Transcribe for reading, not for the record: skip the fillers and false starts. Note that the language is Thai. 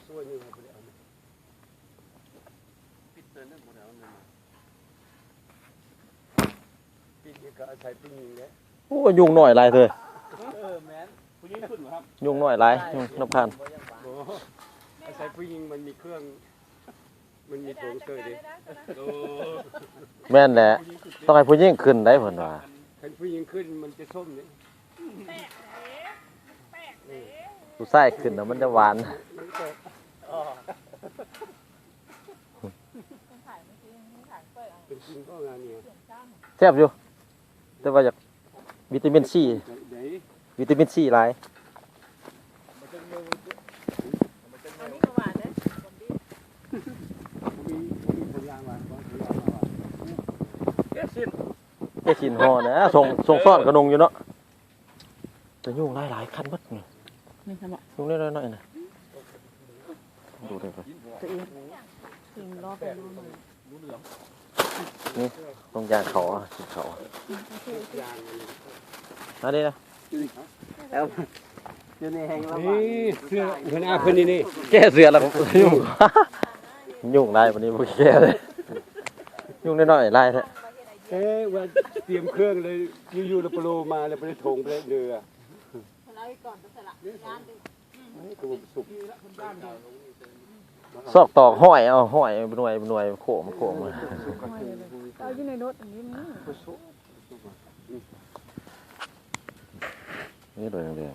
ส่วนอยู่ครับปิดเตือนนั่นหมดแล้วนะปิดก็ใช้ปิ้งอย่างเงี้ย โอ้ยุงหน่อยลายเลย แมนผู้หญิงขึ้นครับ ยุงหน่อยลายยุงน้ำพัน ใช้ผู้หญิงมันมีเครื่องมันมีโถงเตยดิ แม่นแหละต้องให้ผู้หญิงขึ้นได้เพิ่นว่า ถ้าผู้หญิงขึ้นมันจะส้มนี่ ผู้ชายขึ้นน่ะมันจะหวาน เป็นจริงก็งานนี้ แซ่บอยู่แต่ว่าอยากวิตามินซี ไหน วิตามินซีหลาย มีสัญญาณว่าแก้สิ้น แค่ชินห่อนะส่งซ่อนกระนงอยู่เนาะแต่ยุงหลายคันบัดนี่ยุงน้อยๆน่ะดูได้ป่ะนี่ตรงยางเขาอ่ะชินเขาอันนี้นะ อยู่ในแห่งละนี่เสื้อหัวหน้าคนนี้นี่ แก้เสือแล้วยุ่ง ยุ่งได้วันนี้พวกแก้เลยยุ่งน้อยๆไล่แท้ ว่าเตรียมเครื่องเลยอยู่ๆแล้วโปรมาแล้วไปถงไปเรือซอกตอกห้อยเอาห้อยหน่วยโขมเอาอยู่ในรถอันนี้มั้ง นี่โดยเดียว